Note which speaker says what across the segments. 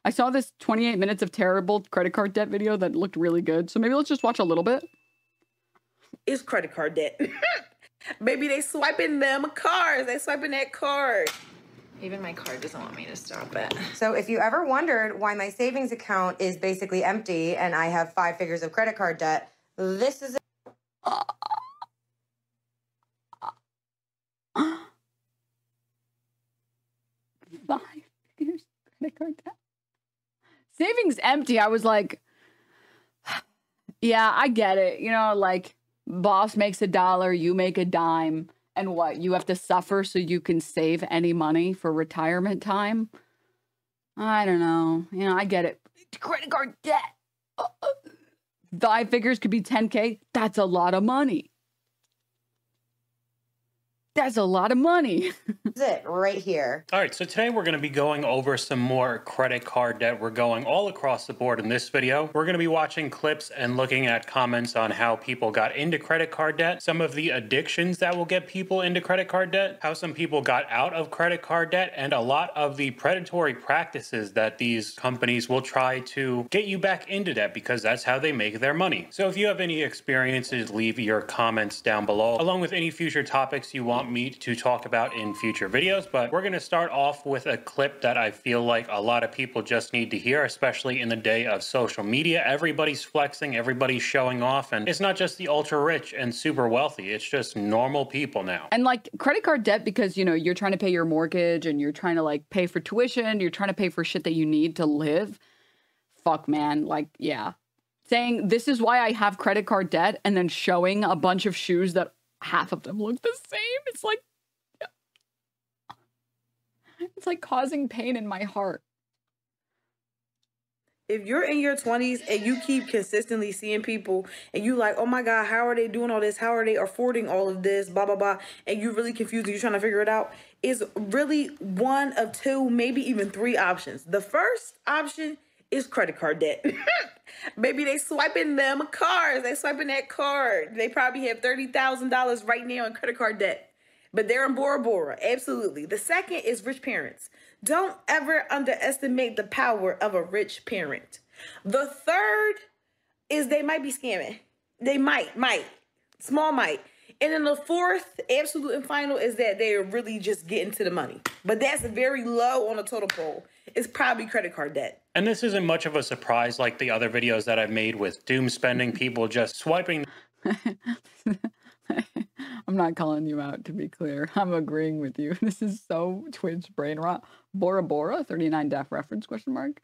Speaker 1: I saw this 28 minutes of terrible credit card debt video that looked really good. So maybe let's just watch a little bit.
Speaker 2: It's credit card debt. Maybe they swiping them cards. They swiping that card.
Speaker 3: Even my card doesn't want me to stop it.
Speaker 4: So if you ever wondered why my savings account is basically empty and I have 5 figures of credit card debt, this is it.
Speaker 1: 5 figures credit card debt. Savings empty. I was like, yeah, I get it. You know, like boss makes $1, you make a dime. And what, you have to suffer so you can save any money for retirement time? I don't know. You know, I get it. Credit card debt. 5 figures could be 10K. That's a lot of money. That's a lot of money.
Speaker 4: This is it right here.
Speaker 5: All right, so today we're going to be going over some more credit card debt. We're going all across the board in this video. We're going to be watching clips and looking at comments on how people got into credit card debt, some of the addictions that will get people into credit card debt, how some people got out of credit card debt, and a lot of the predatory practices that these companies will try to get you back into debt because that's how they make their money. So if you have any experiences, leave your comments down below, along with any future topics you want me to talk about in future videos. But we're going to start off with a clip that I feel like a lot of people just need to hear, especially in the day of social media. Everybody's flexing, everybody's showing off, and it's not just the ultra rich and super wealthy, it's just normal people now.
Speaker 1: And like credit card debt, because you know, you're trying to pay your mortgage and you're trying to like pay for tuition, you're trying to pay for shit that you need to live. Fuck, man. Like, yeah. Saying this is why I have credit card debt and then showing a bunch of shoes that half of them look the same. It's like causing pain in my heart.
Speaker 2: If you're in your 20s and you keep consistently seeing people and you like, oh my God, how are they doing all this? How are they affording all of this? Blah, blah, blah. And you're really confused and you're trying to figure it out. Is really one of 2, maybe even 3 options. The first option is credit card debt. Maybe they swiping them cards. They swiping that card. They probably have $30,000 right now in credit card debt. But they're in Bora Bora. Absolutely. The second is rich parents. Don't ever underestimate the power of a rich parent. The third is they might be scamming. They might. Small might. And then the fourth, absolute and final, is that they're really just getting to the money. But that's very low on the total poll. It's probably credit card debt.
Speaker 5: And this isn't much of a surprise like the other videos that I've made with doom spending, people just swiping.
Speaker 1: I'm not calling you out, to be clear. I'm agreeing with you. This is so Twitch brain rot. Bora Bora, 39 def reference, question mark.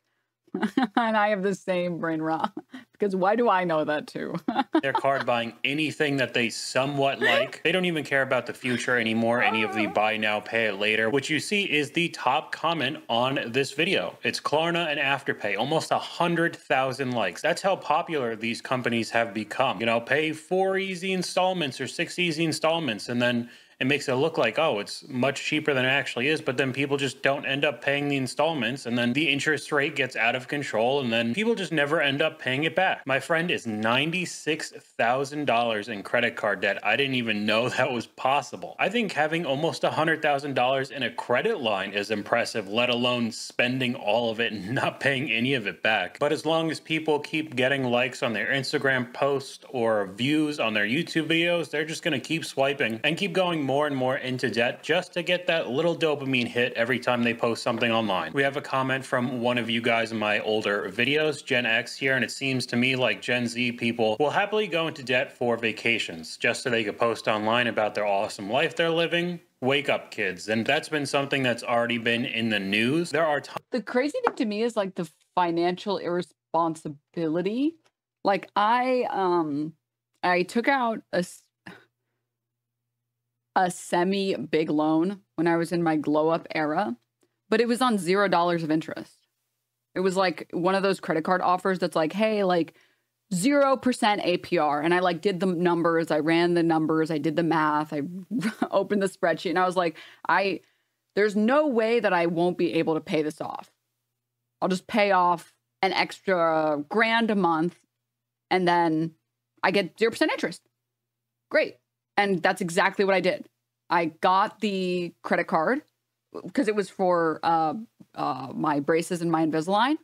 Speaker 1: And I have the same brain rot because why do I know that too?
Speaker 5: Their card buying anything that they somewhat like. They don't even care about the future anymore, any of the buy now, pay it later. What you see is the top comment on this video. It's Klarna and Afterpay, almost 100,000 likes. That's how popular these companies have become. You know, pay 4 easy installments or 6 easy installments, and then it makes it look like, oh, it's much cheaper than it actually is, but then people just don't end up paying the installments, and then the interest rate gets out of control, and then people just never end up paying it back. My friend is $96,000 in credit card debt. I didn't even know that was possible. I think having almost $100,000 in a credit line is impressive, let alone spending all of it and not paying any of it back. But as long as people keep getting likes on their Instagram posts or views on their YouTube videos, they're just gonna keep swiping and keep going more and more into debt just to get that little dopamine hit every time they post something online. We have a comment from one of you guys in my older videos, Gen X here, and it seems to me like Gen Z people will happily go into debt for vacations just so they could post online about their awesome life they're living. Wake up, kids. And that's been something that's already been in the news. There are
Speaker 1: the crazy thing to me is like the financial irresponsibility. Like I took out a semi big loan when I was in my glow up era, but it was on $0 of interest. It was like one of those credit card offers that's like, hey, like 0% APR. And I like did the numbers. I ran the numbers. I did the math. I opened the spreadsheet and I was like, there's no way that I won't be able to pay this off. I'll just pay off an extra $1,000 a month and then I get 0% interest. Great. And that's exactly what I did. I got the credit card because it was for my braces and my Invisalign.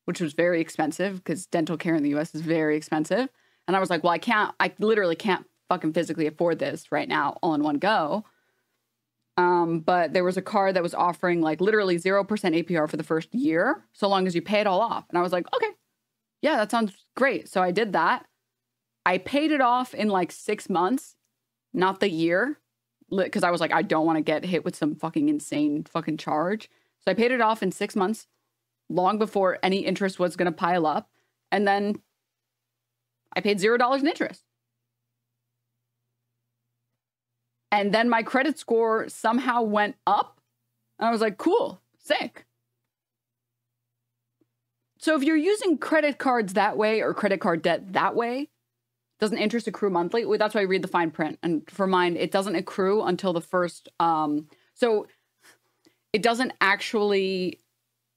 Speaker 1: which was very expensive because dental care in the US is very expensive. And I was like, well, I literally can't fucking physically afford this right now all in one go. But there was a card that was offering like literally 0% APR for the first year, so long as you pay it all off. And I was like, okay, yeah, that sounds great. So I did that. I paid it off in like 6 months, not the year, because I was like, I don't want to get hit with some fucking insane fucking charge. So I paid it off in 6 months, long before any interest was going to pile up. And then I paid $0 in interest. And then my credit score somehow went up. And I was like, cool, sick. So if you're using credit cards that way or credit card debt that way, doesn't interest accrue monthly? Well, that's why I read the fine print. And for mine, it doesn't accrue until the first. So it doesn't actually,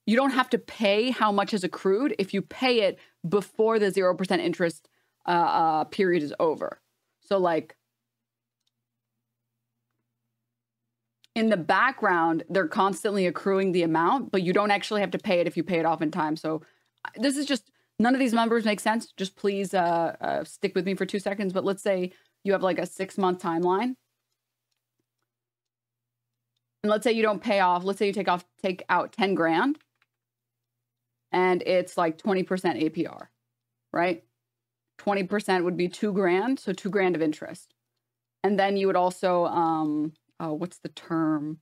Speaker 1: you don't have to pay how much is accrued if you pay it before the 0% interest period is over. So like, in the background, they're constantly accruing the amount, but you don't actually have to pay it if you pay it off in time. So this is just, none of these numbers make sense. Just please stick with me for 2 seconds. But let's say you have like a 6-month timeline. And let's say you don't pay off. Let's say you take out 10 grand. And it's like 20% APR, right? 20% would be 2 grand. So 2 grand of interest. And then you would also, what's the term?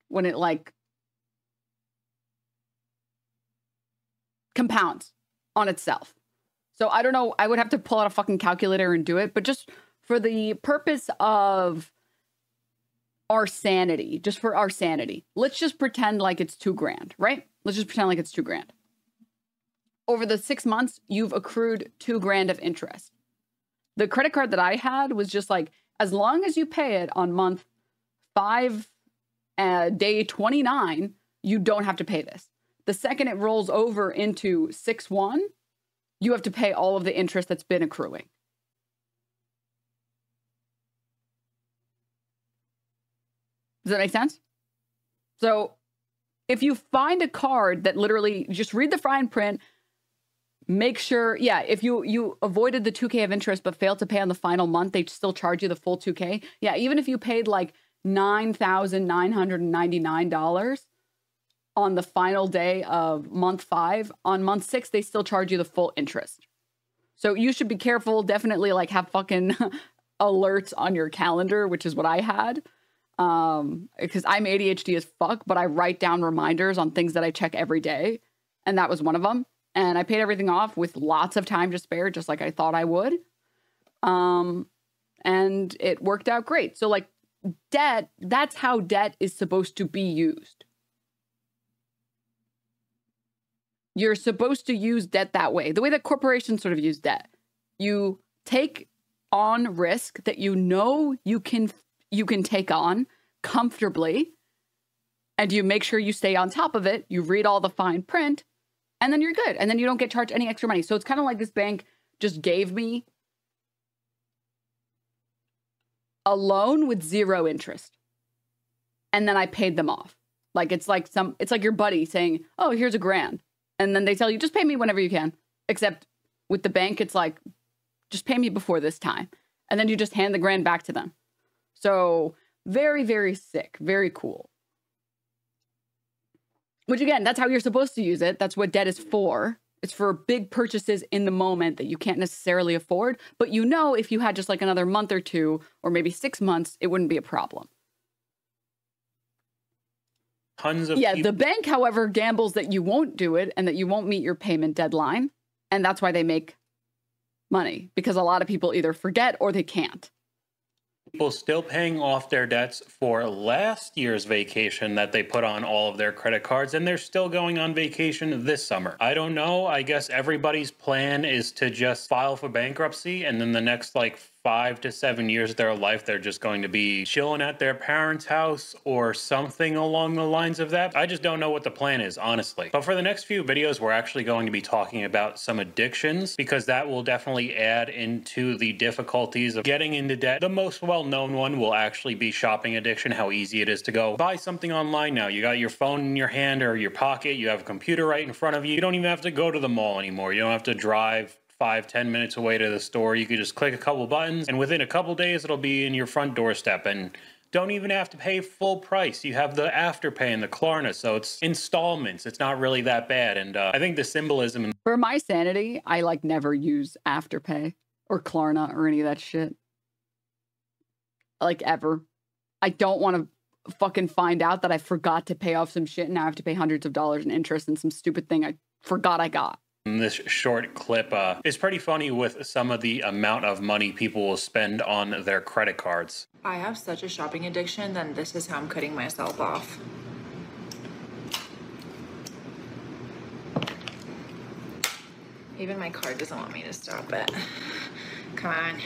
Speaker 1: When it like compounds on itself. So I don't know. I would have to pull out a fucking calculator and do it. But just for the purpose of our sanity, just for our sanity, let's just pretend like it's 2 grand, right? Let's just pretend like it's 2 grand. Over the 6 months, you've accrued 2 grand of interest. The credit card that I had was just like, as long as you pay it on month 5, day 29, you don't have to pay this. The second it rolls over into 6/1, you have to pay all of the interest that's been accruing. Does that make sense? So if you find a card that literally, just read the fine print, make sure, yeah, if you avoided the 2K of interest but failed to pay on the final month, they still charge you the full 2K. Yeah, even if you paid like $9,999 on the final day of month 5, on month 6, they still charge you the full interest. So you should be careful. Definitely like have fucking alerts on your calendar, which is what I had. Because I'm ADHD as fuck, but I write down reminders on things that I check every day. And that was one of them. And I paid everything off with lots of time to spare, just like I thought I would. And it worked out great. So like debt, that's how debt is supposed to be used. You're supposed to use debt that way. The way that corporations sort of use debt. You take on risk that you know you can take on comfortably, and you make sure you stay on top of it. You read all the fine print, and then you're good. And then you don't get charged any extra money. So it's kind of like this bank just gave me a loan with 0 interest. And then I paid them off. Like it's like your buddy saying, oh, here's $1,000. And then they tell you, just pay me whenever you can. Except with the bank, it's like, just pay me before this time. And then you just hand the $1,000 back to them. So very, very sick. Very cool. Which again, that's how you're supposed to use it. That's what debt is for. It's for big purchases in the moment that you can't necessarily afford. But you know, if you had just like another month or 2, or maybe 6 months, it wouldn't be a problem.
Speaker 5: Tons of
Speaker 1: people. The bank, however, gambles that you won't do it and that you won't meet your payment deadline. And that's why they make money. Because a lot of people either forget or they can't.
Speaker 5: People still paying off their debts for last year's vacation that they put on all of their credit cards, and they're still going on vacation this summer. I don't know. I guess everybody's plan is to just file for bankruptcy, and then the next like 5 to 7 years of their life, they're just going to be chilling at their parents' house or something along the lines of that. I just don't know what the plan is, honestly. But for the next few videos, we're actually going to be talking about some addictions, because that will definitely add into the difficulties of getting into debt. The most well-known one will actually be shopping addiction, how easy it is to go buy something online now. You got your phone in your hand or your pocket, you have a computer right in front of you. You don't even have to go to the mall anymore. You don't have to drive 5-10 minutes away to the store. You could just click a couple buttons, and within a couple days it'll be in your front doorstep, and don't even have to pay full price. You have the Afterpay and the Klarna, so it's installments. It's not really that bad. And I think the symbolism
Speaker 1: For my sanity, I like never use Afterpay or Klarna or any of that shit. Like ever. I don't want to fucking find out that I forgot to pay off some shit and now I have to pay hundreds of dollars in interest in some stupid thing I forgot I got.
Speaker 5: This short clip is pretty funny with some of the amount of money people will spend on their credit cards.
Speaker 3: I have such a shopping addiction, then this is how I'm cutting myself off. Even my card doesn't want me to stop it. Come on.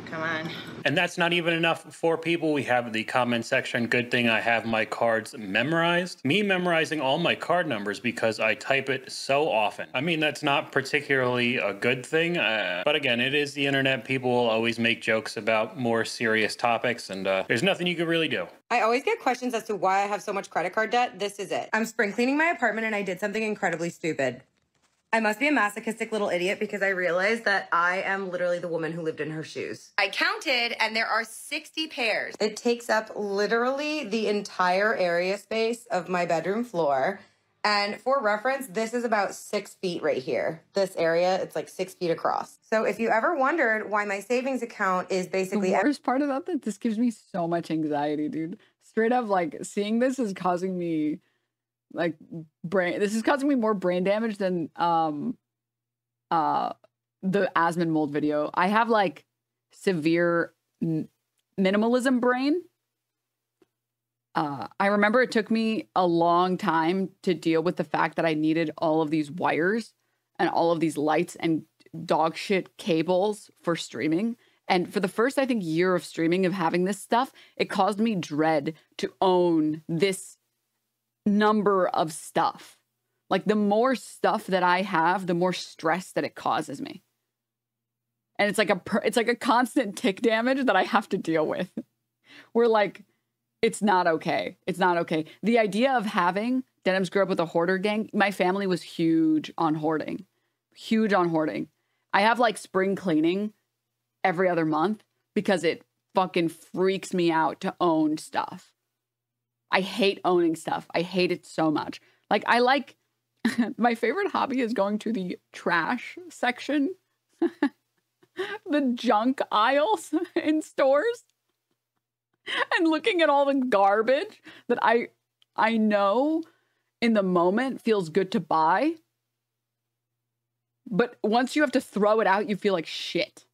Speaker 3: Come on.
Speaker 5: And that's not even enough for people. We have the comment section. Good thing I have my cards memorized. Me memorizing all my card numbers because I type it so often. I mean, that's not particularly a good thing. But again, it is the internet. People will always make jokes about more serious topics, and there's nothing you can really do.
Speaker 4: I always get questions as to why I have so much credit card debt. This is it. I'm spring cleaning my apartment and I did something incredibly stupid. I must be a masochistic little idiot because I realized that I am literally the woman who lived in her shoes. I counted and there are 60 pairs. It takes up literally the entire area space of my bedroom floor. And for reference, this is about 6 feet right here. This area, it's like 6 feet across. So if you ever wondered why my savings account is basically—
Speaker 1: The worst part about that, this gives me so much anxiety, dude. Straight up, like, seeing this is causing me... like this is causing me more brain damage than the Asmon mold video. I have like severe minimalism brain. I remember it took me a long time to deal with the fact that I needed all of these wires and all of these lights and dog shit cables for streaming. And for the first, I think, year of streaming, of having this stuff, it caused me dread to own this number of stuff. Like, the more stuff that I have, the more stress that it causes me. And it's like a constant tick damage that I have to deal with. Where, like, it's not okay. It's not okay. The idea of having— Denims grew up with a hoarder gang. My family was huge on hoarding. Huge on hoarding. I have, like, spring cleaning every other month because it fucking freaks me out to own stuff. I hate owning stuff. I hate it so much. Like, I like... my favorite hobby is going to the trash section. The junk aisles in stores. And looking at all the garbage that I know in the moment feels good to buy. But once you have to throw it out, you feel like shit.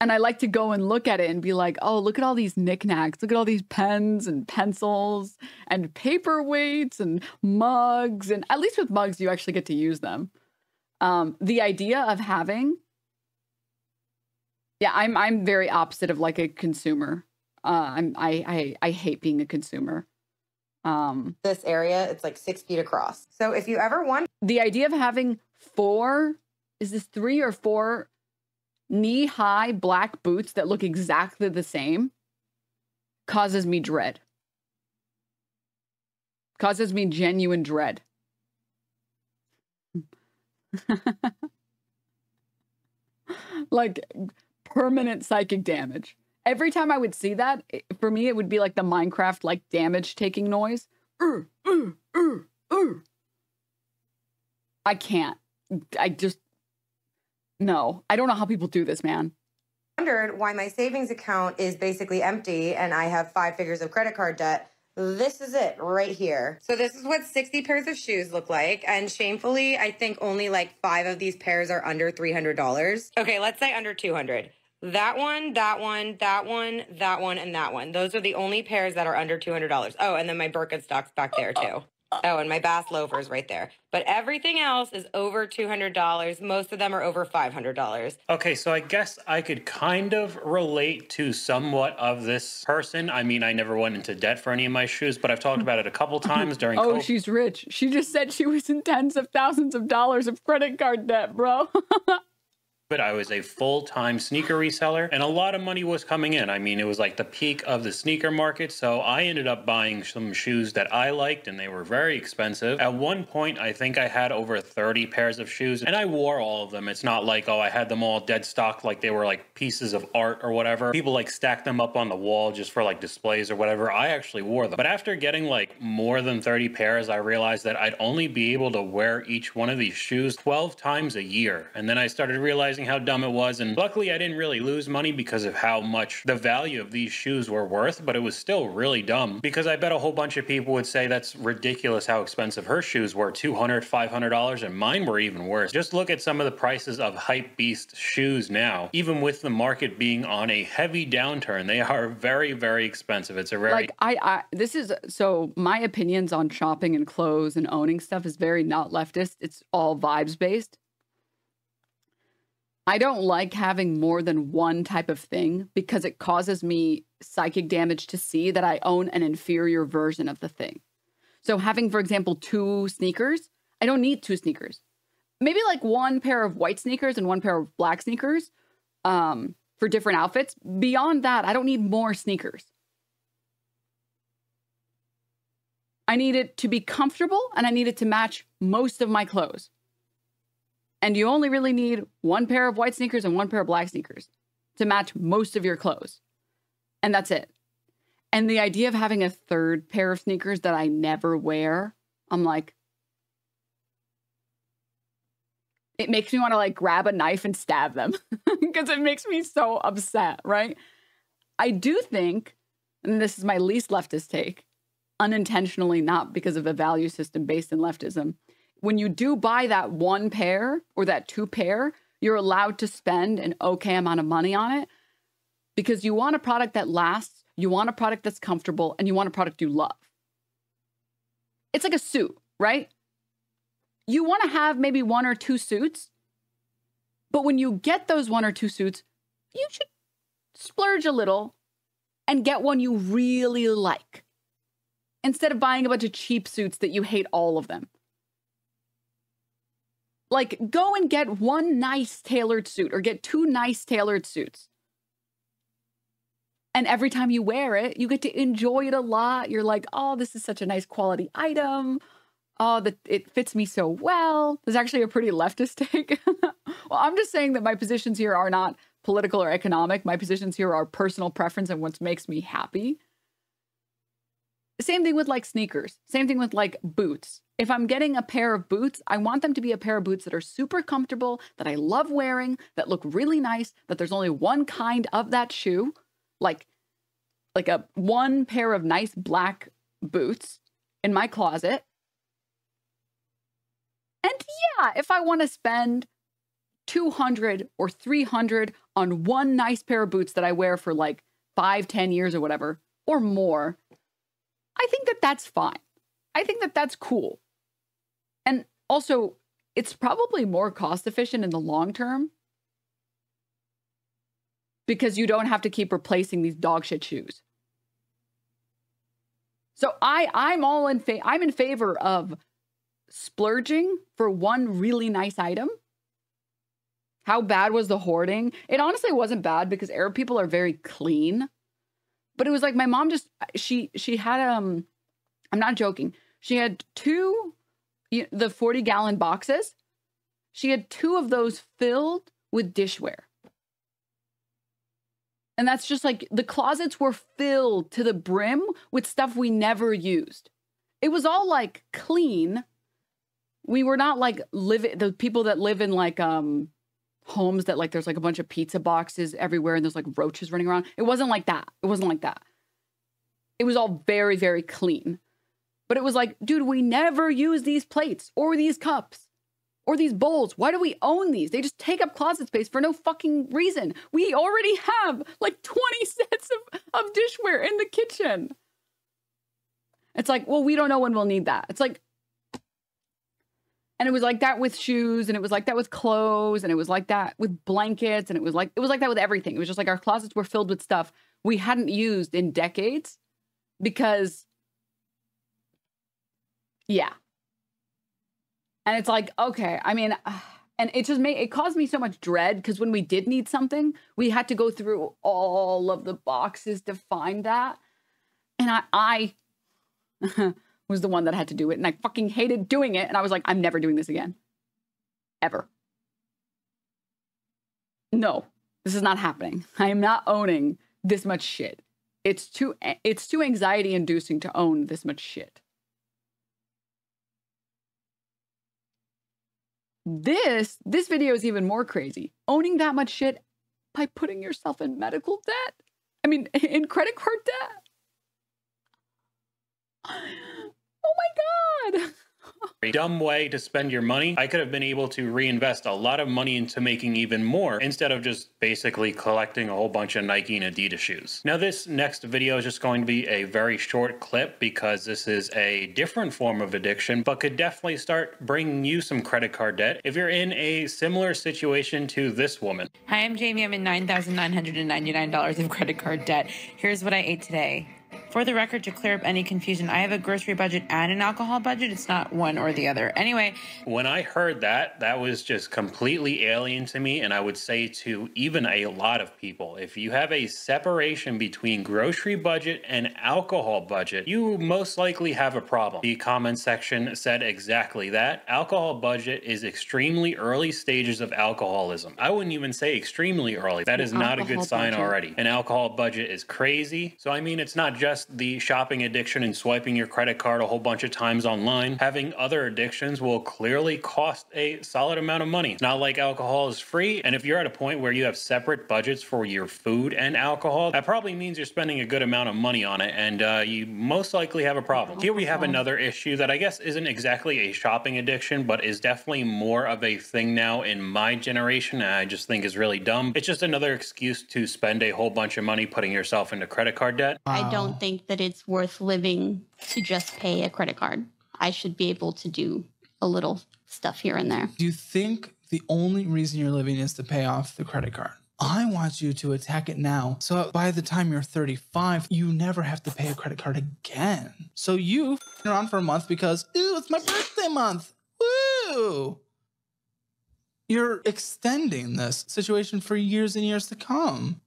Speaker 1: And I like to go and look at it and be like, oh, look at all these knickknacks. Look at all these pens and pencils and paperweights and mugs. And at least with mugs, you actually get to use them. The idea of having... Yeah, I'm very opposite of like a consumer. I hate being a consumer.
Speaker 4: This area, it's like 6 feet across. So if you ever want...
Speaker 1: The idea of having 4... Is this 3 or 4... knee-high black boots that look exactly the same causes me dread. Causes me genuine dread. Like, permanent psychic damage. Every time I would see that, for me, it would be like the Minecraft, like, damage-taking noise. I can't. I just... No, I don't know how people do this, man.
Speaker 4: Wondered why my savings account is basically empty and I have 5 figures of credit card debt. This is it right here. So this is what 60 pairs of shoes look like. And shamefully, I think only like 5 of these pairs are under $300. Okay, let's say under 200. That one, that one, that one, that one, and that one. Those are the only pairs that are under $200. Oh, and then my Birkenstocks back there too. Oh, and my Bass loafers right there. But everything else is over $200. Most of them are over $500.
Speaker 5: Okay, so I guess I could kind of relate to somewhat of this person. I mean, I never went into debt for any of my shoes, but I've talked about it a couple times during
Speaker 1: Oh,
Speaker 5: COVID.
Speaker 1: she's rich. She just said she was in tens of thousands of dollars of credit card debt, bro.
Speaker 5: But I was a full-time sneaker reseller and a lot of money was coming in. I mean, it was like the peak of the sneaker market. So I ended up buying some shoes that I liked and they were very expensive. At one point, I think I had over 30 pairs of shoes and I wore all of them. It's not like, oh, I had them all dead stock like they were like pieces of art or whatever. People like stacked them up on the wall just for like displays or whatever. I actually wore them. But after getting like more than 30 pairs, I realized that I'd only be able to wear each one of these shoes 12 times a year. And then I started realizing how dumb it was, and luckily I didn't really lose money because of how much the value of these shoes were worth, but it was still really dumb because I bet a whole bunch of people would say that's ridiculous how expensive her shoes were, $200, $500, and mine were even worse. Just look at some of the prices of hype beast shoes now. Even with the market being on a heavy downturn, they are very, very expensive. It's a very
Speaker 1: this is so my opinions on shopping and clothes and owning stuff is very not leftist. It's all vibes based. I don't like having more than one type of thing because it causes me psychic damage to see that I own an inferior version of the thing. So having, for example, 2 sneakers, I don't need 2 sneakers. Maybe like one pair of white sneakers and one pair of black sneakers for different outfits. Beyond that, I don't need more sneakers. I need it to be comfortable and I need it to match most of my clothes. And you only really need one pair of white sneakers and one pair of black sneakers to match most of your clothes. And that's it. And the idea of having a 3rd pair of sneakers that I never wear, I'm like, it makes me want to like grab a knife and stab them because it makes me so upset, right? I do think, and this is my least leftist take, unintentionally, not because of a value system based in leftism, when you do buy that 1 pair or that 2 pair, you're allowed to spend an okay amount of money on it because you want a product that lasts, you want a product that's comfortable, and you want a product you love. It's like a suit, right? You want to have maybe 1 or 2 suits, but when you get those 1 or 2 suits, you should splurge a little and get one you really like instead of buying a bunch of cheap suits that you hate all of them. Like, go and get 1 nice tailored suit or get 2 nice tailored suits. And every time you wear it, you get to enjoy it a lot. You're like, oh, this is such a nice quality item. Oh, it fits me so well. There's actually a pretty leftist take. Well, I'm just saying that my positions here are not political or economic. My positions here are personal preference and what makes me happy. Same thing with like sneakers. Same thing with like boots. If I'm getting a pair of boots, I want them to be a pair of boots that are super comfortable, that I love wearing, that look really nice, that there's only one kind of that shoe, like a 1 pair of nice black boots in my closet. And yeah, if I want to spend $200 or $300 on 1 nice pair of boots that I wear for like 5-10 years or whatever, or more, I think that that's fine. I think that that's cool. And also, it's probably more cost efficient in the long term because you don't have to keep replacing these dog shit shoes. So I'm in favor of splurging for 1 really nice item. How bad was the hoarding? It honestly wasn't bad because Arab people are very clean. But it was like my mom just, she had, I'm not joking. She had 2, the 40-gallon boxes. She had 2 of those filled with dishware. And that's just like, the closets were filled to the brim with stuff we never used. It was all like clean. We were not like the people that live in like, homes that like there's like a bunch of pizza boxes everywhere and there's like roaches running around. It wasn't like that. It wasn't like that. It was all very, very clean. But it was like, dude, we never use these plates or these cups or these bowls. Why do we own these? They just take up closet space for no fucking reason. We already have like 20 sets of dishware in the kitchen. It's like, well, we don't know when we'll need that. It's like, And it was like that with shoes, and it was like that with clothes, and it was like that with blankets, and it was like that with everything. It was just like our closets were filled with stuff we hadn't used in decades because, yeah. And it's like, okay, I mean, and it caused me so much dread because when we did need something, we had to go through all of the boxes to find that. And I was the one that had to do it, and I fucking hated doing it. And I was like, I'm never doing this again. Ever. No, this is not happening. I am not owning this much shit. It's too anxiety inducing to own this much shit. This video is even more crazy. Owning that much shit by putting yourself in medical debt. I mean, in credit card debt. Oh my God.
Speaker 5: A dumb way to spend your money. I could have been able to reinvest a lot of money into making even more instead of just basically collecting a whole bunch of Nike and Adidas shoes. Now this next video is just going to be a very short clip because this is a different form of addiction, but could definitely start bringing you some credit card debt if you're in a similar situation to this woman.
Speaker 6: Hi, I'm Jamie. I'm in $9,999 of credit card debt. Here's what I ate today. For the record, to clear up any confusion, I have a grocery budget and an alcohol budget. It's not one or the other. Anyway.
Speaker 5: When I heard that, that was just completely alien to me. And I would say to even a lot of people, if you have a separation between grocery budget and alcohol budget, you most likely have a problem. The comment section said exactly that. Alcohol budget is extremely early stages of alcoholism. I wouldn't even say extremely early. That is not a good sign already. An alcohol budget is crazy. So I mean, it's not just the shopping addiction and swiping your credit card a whole bunch of times online. Having other addictions will clearly cost a solid amount of money. It's not like alcohol is free, and if you're at a point where you have separate budgets for your food and alcohol, that probably means you're spending a good amount of money on it, and you most likely have a problem. Here we have another issue that I guess isn't exactly a shopping addiction, but is definitely more of a thing now in my generation, and I just think is really dumb. It's just another excuse to spend a whole bunch of money putting yourself into credit card debt.
Speaker 7: I don't think that it's worth living to just pay a credit card. I should be able to do a little stuff here and there.
Speaker 8: Do you think the only reason you're living is to pay off the credit card? I want you to attack it now, so by the time you're 35, you never have to pay a credit card again. So you f***ing around for a month because, ooh, it's my birthday month. Woo! You're extending this situation for years and years to come.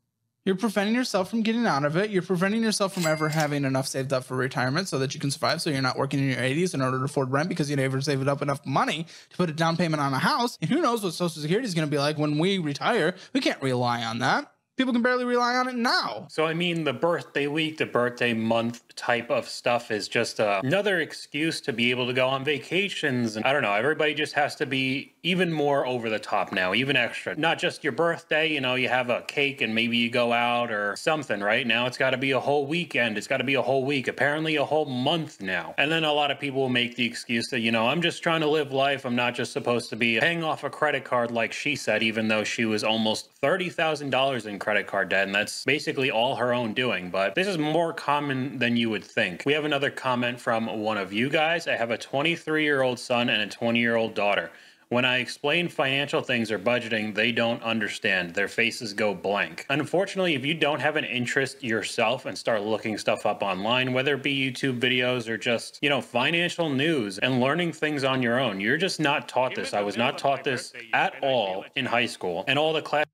Speaker 8: You're preventing yourself from getting out of it. You're preventing yourself from ever having enough saved up for retirement so that you can survive, so you're not working in your 80s in order to afford rent because you never saved up enough money to put a down payment on a house. And who knows what Social Security is going to be like when we retire. We can't rely on that. People can barely rely on it now.
Speaker 5: So, I mean, the birthday week, the birthday month type of stuff is just another excuse to be able to go on vacations. And I don't know, everybody just has to be even more over the top now, even extra. Not just your birthday, you know, you have a cake and maybe you go out or something, right? Now it's got to be a whole weekend. It's got to be a whole week, apparently a whole month now. And then a lot of people will make the excuse that, you know, I'm just trying to live life. I'm not just supposed to be paying off a credit card like she said, even though she was almost $30,000 in credit card debt, and that's basically all her own doing. But this is more common than you would think. We have another comment from one of you guys. I have a 23-year-old son and a 20-year-old daughter. When I explain financial things or budgeting, they don't understand. Their faces go blank. Unfortunately, if you don't have an interest yourself and start looking stuff up online, whether it be YouTube videos or just, you know, financial news and learning things on your own, you're just not taught this. I was not taught this at all in high school. And all the classes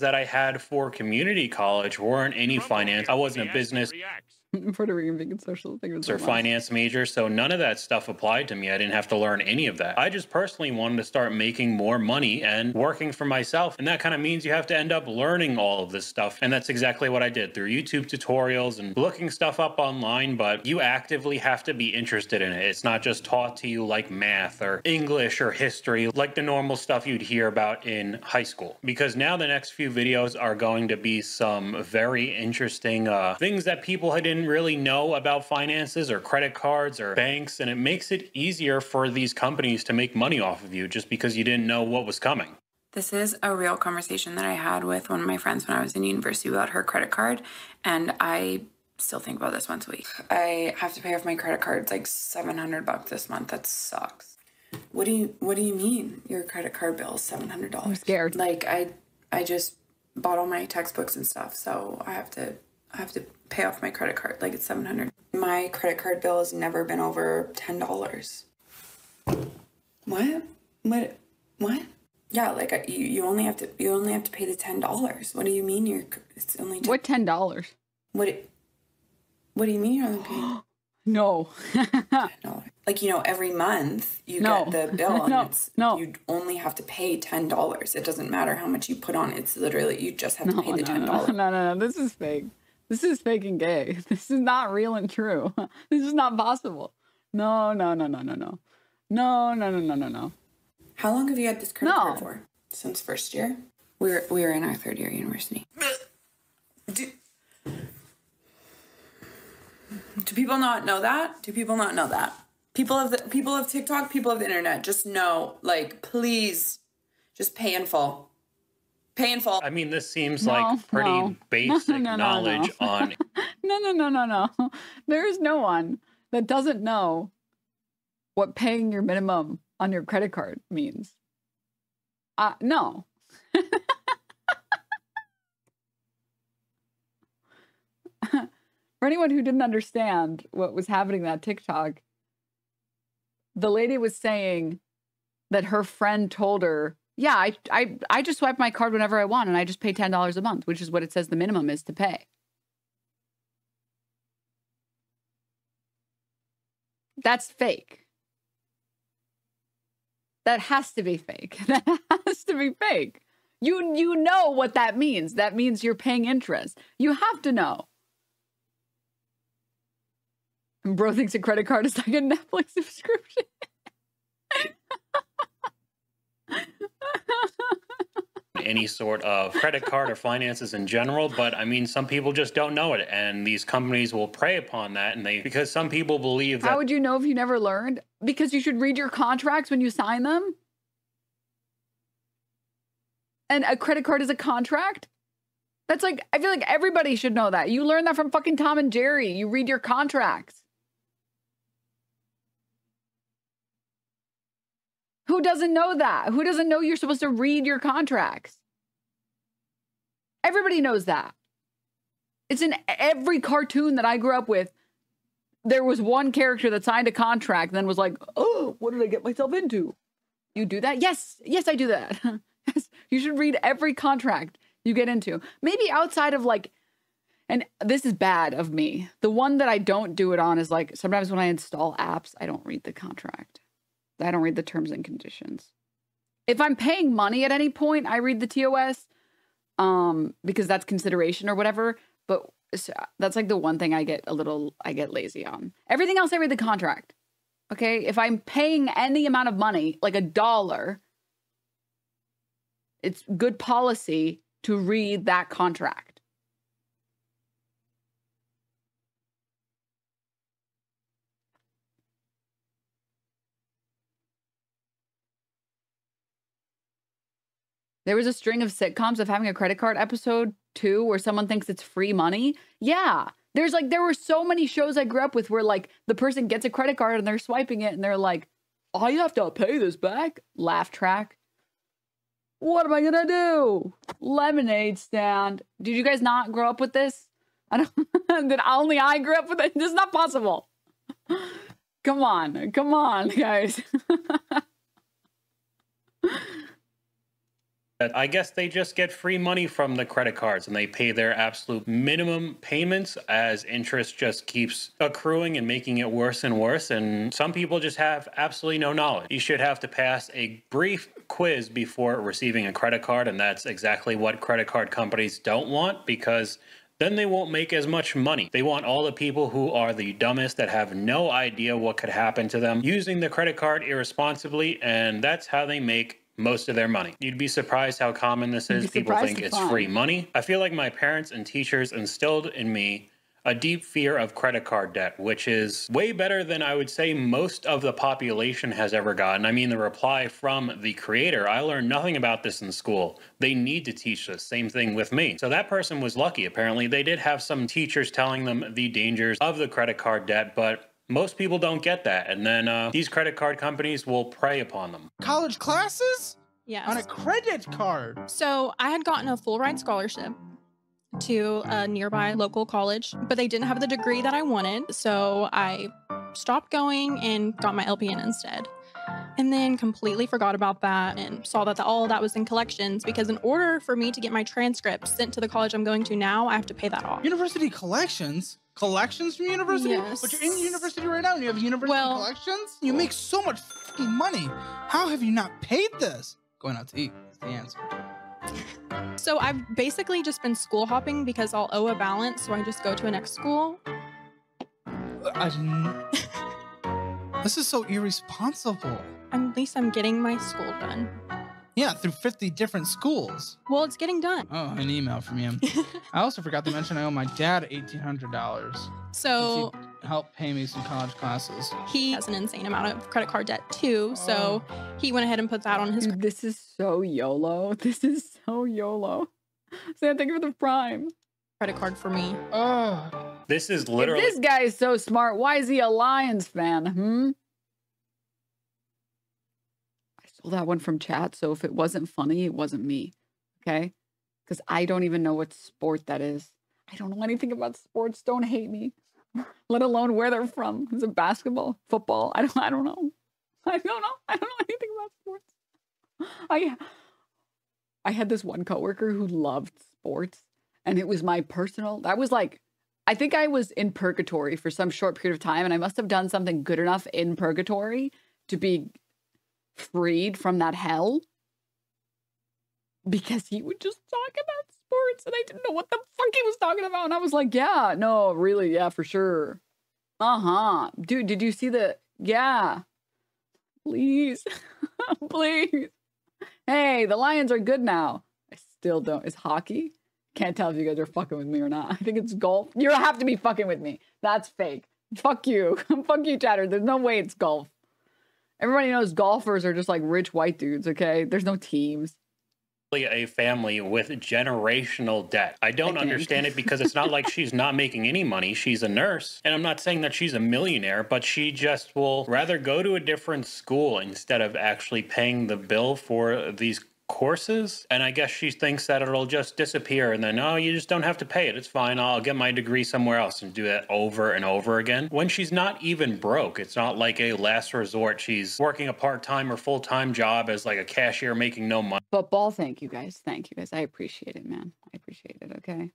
Speaker 5: that I had for community college weren't any finance. I wasn't a business
Speaker 1: Puerto Rican vegan social thing
Speaker 5: or finance major, so none of that stuff applied to me. I didn't have to learn any of that. I just personally wanted to start making more money and working for myself, and that kind of means you have to end up learning all of this stuff, and that's exactly what I did through YouTube tutorials and looking stuff up online. But you actively have to be interested in it. It's not just taught to you like math or English or history, like the normal stuff you'd hear about in high school. Because now the next few videos are going to be some very interesting things that people didn't really know about finances or credit cards or banks, and it makes it easier for these companies to make money off of you just because you didn't know what was coming.
Speaker 9: This is a real conversation that I had with one of my friends when I was in university about her credit card, and I still think about this once a week. I have to pay off my credit card. It's like $700 this month. That sucks. What do you mean your credit card bill is $700?
Speaker 1: I'm scared.
Speaker 9: Like I just bought all my textbooks and stuff, so I have to pay off my credit card. Like it's $700. My credit card bill has never been over $10. What? Yeah, like you only have to pay the $10. What do you mean it's only
Speaker 1: what $10?
Speaker 9: What do you mean you're only paying?
Speaker 1: No.
Speaker 9: No. Like, you know, every month you get the bill and you only have to pay $10. It doesn't matter how much you put on. It's literally, you just have to pay the $10.
Speaker 1: No. This is fake. This is fake and gay. This is not real and true. This is not possible. No.
Speaker 9: How long have you had this credit card for? Since first year? We were in our third year university. Do people not know that? Do people not know that? People of TikTok, people of the internet, just know, like, please, just pay in full. Pay in full.
Speaker 5: I mean, this seems like pretty basic knowledge on...
Speaker 1: No. There is no one that doesn't know what paying your minimum on your credit card means. No. For anyone who didn't understand what was happening in that TikTok, the lady was saying that her friend told her, yeah, I just swipe my card whenever I want and I just pay $10 a month, which is what it says the minimum is to pay. That's fake. That has to be fake. That has to be fake. You know what that means. That means you're paying interest. You have to know. And bro thinks a credit card is like a Netflix subscription.
Speaker 5: Any sort of credit card or finances in general, but I mean, some people just don't know it, and these companies will prey upon that, and because some people believe that...
Speaker 1: How would you know if you never learned? Because you should read your contracts when you sign them. And a credit card is a contract? That's like, I feel like everybody should know that. You learn that from fucking Tom and Jerry. You read your contracts. Who doesn't know that? Who doesn't know you're supposed to read your contracts? Everybody knows that. It's in every cartoon that I grew up with. There was one character that signed a contract and then was like, oh, what did I get myself into? You do that? Yes, I do that. Yes, you should read every contract you get into. Maybe outside of like, and this is bad of me. The one that I don't do it on is like, sometimes when I install apps, I don't read the contract. I don't read the terms and conditions. If I'm paying money at any point, I read the TOS because that's consideration or whatever. But that's like the one thing I get lazy on. Everything else, I read the contract. Okay. If I'm paying any amount of money, like $1, it's good policy to read that contract. There was a string of sitcoms of having a credit card episode 2 where someone thinks it's free money. Yeah. There were so many shows I grew up with where like the person gets a credit card and they're swiping it and they're like, oh, you have to pay this back. Laugh track. What am I gonna do? Lemonade stand. Did you guys not grow up with this? Did only I grew up with it? This is not possible. Come on, guys.
Speaker 5: I guess they just get free money from the credit cards and they pay their absolute minimum payments as interest just keeps accruing and making it worse and worse. And some people just have absolutely no knowledge. You should have to pass a brief quiz before receiving a credit card. And that's exactly what credit card companies don't want, because then they won't make as much money. They want all the people who are the dumbest, that have no idea what could happen to them, using the credit card irresponsibly. And that's how they make most of their money. You'd be surprised how common this is. People think it's free money. I feel like my parents and teachers instilled in me a deep fear of credit card debt, which is way better than I would say most of the population has ever gotten. I mean, the reply from the creator, I learned nothing about this in school. They need to teach this. Same thing with me. So that person was lucky. Apparently, they did have some teachers telling them the dangers of the credit card debt, but most people don't get that. And then these credit card companies will prey upon them.
Speaker 8: College classes?
Speaker 10: Yes.
Speaker 8: On a credit card.
Speaker 10: So I had gotten a full ride scholarship to a nearby local college, but they didn't have the degree that I wanted. So I stopped going and got my LPN instead. And then completely forgot about that and saw that all of that was in collections, because in order for me to get my transcript sent to the college I'm going to now, I have to pay that off.
Speaker 8: University collections? Collections from university?
Speaker 10: Yes.
Speaker 8: But you're in university right now and you have university collections? You make so much fucking money. How have you not paid this? Going out to eat is the answer.
Speaker 10: So I've basically just been school hopping because I'll owe a balance, so I just go to a next school.
Speaker 8: This is so irresponsible.
Speaker 10: At least I'm getting my school done.
Speaker 8: Yeah, through 50 different schools.
Speaker 10: Well, it's getting done.
Speaker 8: Oh, an email from you. I also forgot to mention I owe my dad $1,800.
Speaker 10: So
Speaker 8: he helped pay me some college classes.
Speaker 10: He has an insane amount of credit card debt too, so he went ahead and put that on his.
Speaker 1: Dude, this is so YOLO. This is so YOLO. Sam, thank you for the prime.
Speaker 10: Credit card for me.
Speaker 5: This is literally.
Speaker 1: If this guy is so smart, why is he a Lions fan? I stole that one from chat, so if it wasn't funny, it wasn't me. Okay? Because I don't even know what sport that is. I don't know anything about sports. Don't hate me. Let alone where they're from. Is it basketball? Football? I don't know. I don't know. I don't know anything about sports. I had this one coworker who loved sports, and it was my personal. That was like, I think I was in purgatory for some short period of time, and I must have done something good enough in purgatory to be freed from that hell, because he would just talk about sports and I didn't know what the fuck he was talking about, and I was like, yeah, no, really, yeah, for sure. Dude, did you see the please please, hey, the Lions are good now. I still don't. Is hockey? Can't tell if you guys are fucking with me or not. I think it's golf. You have to be fucking with me. That's fake. Fuck you. Fuck you, chatter. There's no way it's golf. Everybody knows golfers are just like rich white dudes, okay? There's no teams.
Speaker 5: A family with generational debt. I don't understand it, because it's not like she's not making any money. She's a nurse. And I'm not saying that she's a millionaire, but she just will rather go to a different school instead of actually paying the bill for these courses. And I guess she thinks that it'll just disappear, and then, oh, you just don't have to pay it. It's fine. I'll get my degree somewhere else, and do that over and over again. When she's not even broke. It's not like a last resort. She's working a part-time or full-time job as like a cashier making no money.
Speaker 1: Football, thank you guys. Thank you guys. I appreciate it, man. I appreciate it, okay?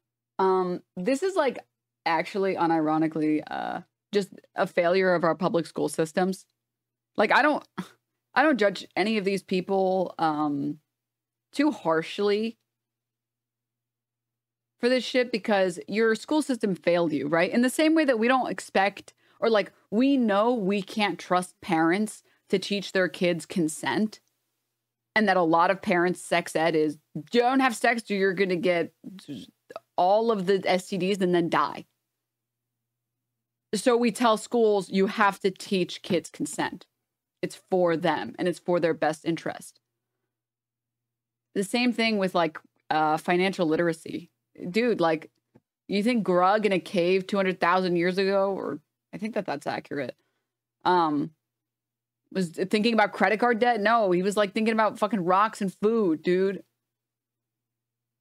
Speaker 1: This is like actually unironically just a failure of our public school systems. Like I don't judge any of these people too harshly for this shit, because your school system failed you, right? In the same way that we don't expect, or like we know we can't trust parents to teach their kids consent, and that a lot of parents' sex ed is, you don't have sex or you're going to get all of the STDs and then die. So we tell schools, you have to teach kids consent. It's for them and it's for their best interest. The same thing with like financial literacy. Dude, like, you think Grog in a cave 200,000 years ago, or I think that's accurate, was thinking about credit card debt? No, he was like thinking about fucking rocks and food, dude.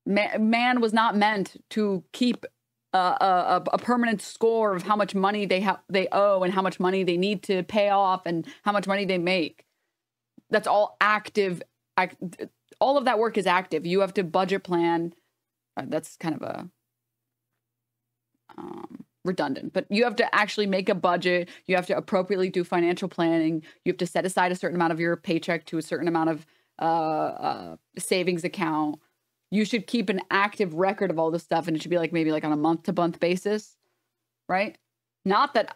Speaker 1: Man was not meant to keep a permanent score of how much money they owe and how much money they need to pay off and how much money they make. That's all active. All of that work is active. You have to budget plan. That's kind of a redundant, but you have to actually make a budget. You have to appropriately do financial planning. You have to set aside a certain amount of your paycheck to a certain amount of savings account. You should keep an active record of all this stuff, and it should be like maybe like on a month-to-month basis, right? Not that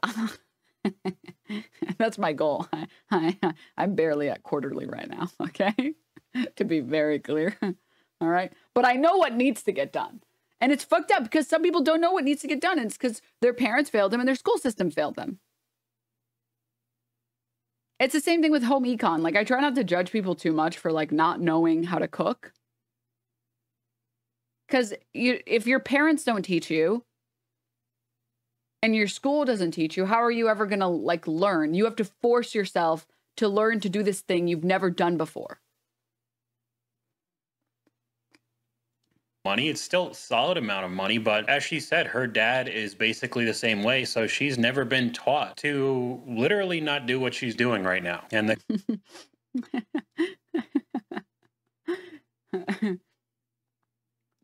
Speaker 1: that's my goal. I'm barely at quarterly right now, okay? To be very clear. All right. But I know what needs to get done. And it's fucked up because some people don't know what needs to get done. And it's because their parents failed them and their school system failed them. It's the same thing with home econ. Like, I try not to judge people too much for like not knowing how to cook. Because if your parents don't teach you and your school doesn't teach you, how are you ever going to like learn? You have to force yourself to learn to do this thing you've never done before.
Speaker 5: Money, it's still a solid amount of money, but as she said, her dad is basically the same way, so she's never been taught to literally not do what she's doing right now. And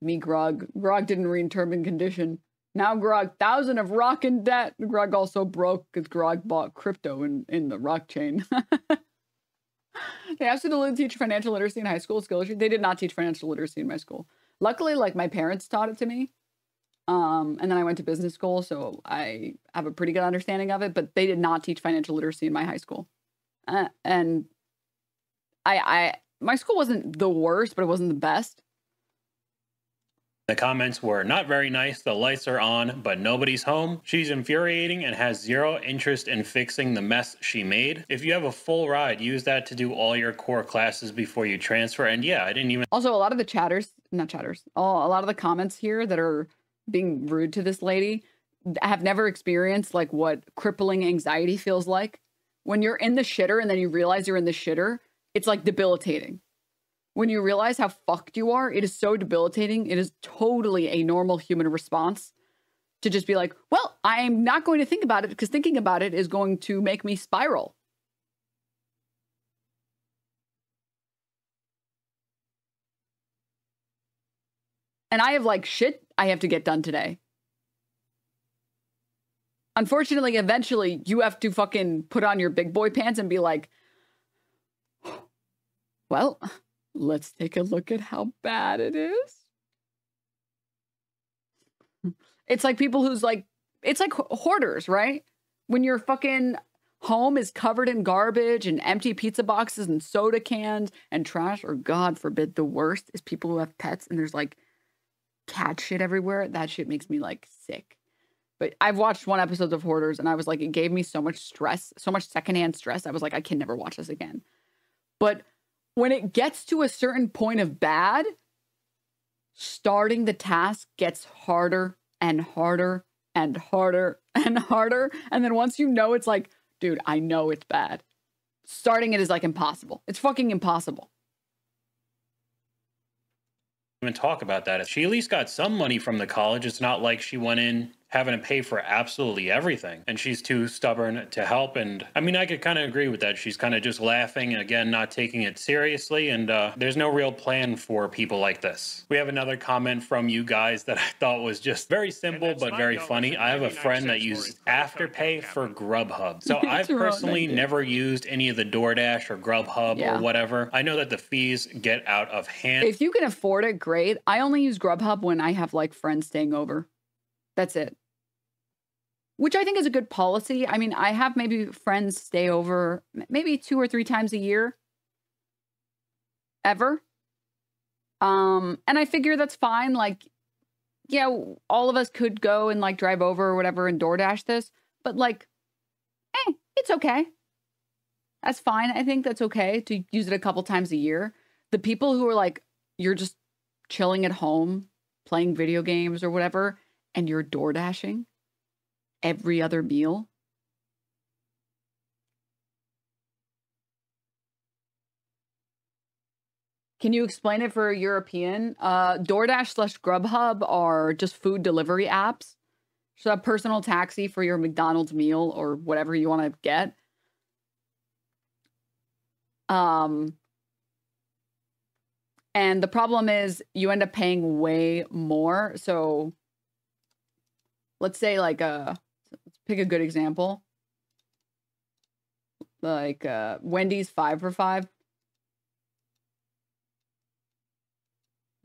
Speaker 1: Me, Grog didn't read term and condition. Now Grog 1,000 of rock in debt. Grog also broke because Grog bought crypto in the rock chain. They absolutely teach financial literacy in high school. They did not teach financial literacy in my school. Luckily, like, my parents taught it to me. And then I went to business school, so I have a pretty good understanding of it, but they did not teach financial literacy in my high school. And my school wasn't the worst, but it wasn't the best.
Speaker 5: the comments were not very nice. The lights are on, but nobody's home. She's infuriating and has zero interest in fixing the mess she made. If you have a full ride, use that to do all your core classes before you transfer. And yeah, I didn't even...
Speaker 1: Also, a lot of the a lot of the comments here that are being rude to this lady have never experienced like what crippling anxiety feels like. When you're in the shitter and then you realize you're in the shitter, it's like debilitating. When you realize how fucked you are, it is so debilitating. It is totally a normal human response to just be like, well, I'm not going to think about it because thinking about it is going to make me spiral. And I have like shit I have to get done today. Unfortunately, eventually you have to fucking put on your big boy pants and be like, well, let's take a look at how bad it is. It's like people who's like, it's like hoarders, right? When your fucking home is covered in garbage and empty pizza boxes and soda cans and trash, or God forbid, the worst is people who have pets and there's like cat shit everywhere. That shit makes me like sick. But I've watched one episode of Hoarders and I was like, it gave me so much stress, so much secondhand stress. I was like, I can never watch this again. But when it gets to a certain point of bad, starting the task gets harder and harder and harder and harder. And then once you know, it's like, dude, I know it's bad. Starting it is like impossible. It's fucking impossible.
Speaker 5: Even talk about that. If she at least got some money from the college, it's not like she went in having to pay for absolutely everything and she's too stubborn to help. And I mean, I could kind of agree with that. She's kind of just laughing and again, not taking it seriously. And there's no real plan for people like this. We have another comment from you guys that I thought was just very simple, but very funny. I have a friend that uses Afterpay for GrubHub. So I've personally never used any of the DoorDash or GrubHub or whatever. I know that the fees get out of hand.
Speaker 1: If you can afford it, great. I only use GrubHub when I have like friends staying over. That's it. Which I think is a good policy. I mean, I have maybe friends stay over maybe 2 or 3 times a year. Ever. And I figure that's fine. Like, yeah, all of us could go and like drive over or whatever and DoorDash this. But like, it's okay. That's fine. I think that's okay to use it a couple times a year. The people who are like, you're just chilling at home, playing video games or whatever, and you're DoorDashing every other meal. Can you explain it for a European? DoorDash/GrubHub are just food delivery apps. So a personal taxi for your McDonald's meal or whatever you want to get. And the problem is you end up paying way more. So let's say like let's pick a good example. Like Wendy's 5 for $5. I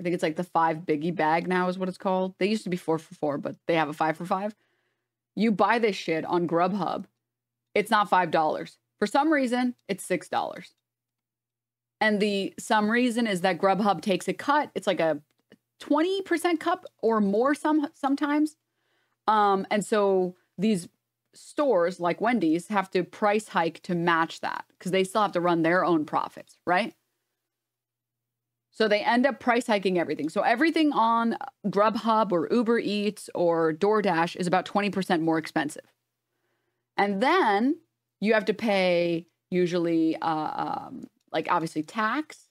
Speaker 1: think it's like the 5 biggie bag now is what it's called. They used to be 4 for $4, but they have a 5 for $5. You buy this shit on GrubHub. It's not $5. For some reason, it's $6. And the some reason is that GrubHub takes a cut. It's like a 20% cut or more sometimes. And so these stores like Wendy's have to price hike to match that because they still have to run their own profits, right? So they end up price hiking everything. So everything on GrubHub or Uber Eats or DoorDash is about 20% more expensive. And then you have to pay usually like obviously tax.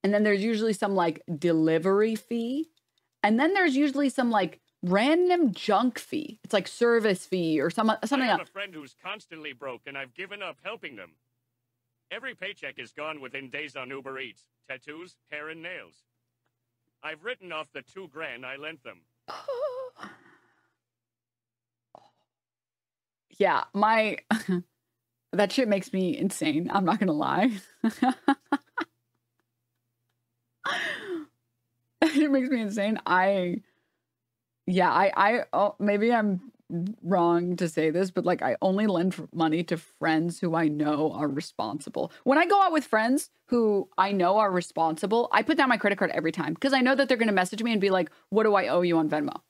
Speaker 1: And then there's usually some like delivery fee. And then there's usually some like random junk fee. It's like service fee or something else.
Speaker 11: I have a friend who's constantly broke and I've given up helping them. Every paycheck is gone within days on Uber Eats. Tattoos, hair, and nails. I've written off the $2,000 I lent them.
Speaker 1: Yeah, that shit makes me insane. I'm not gonna lie. It makes me insane. Maybe I'm wrong to say this, but like I only lend money to friends who I know are responsible. When I go out with friends who I know are responsible, I put down my credit card every time because I know that they're going to message me and be like, what do I owe you on Venmo?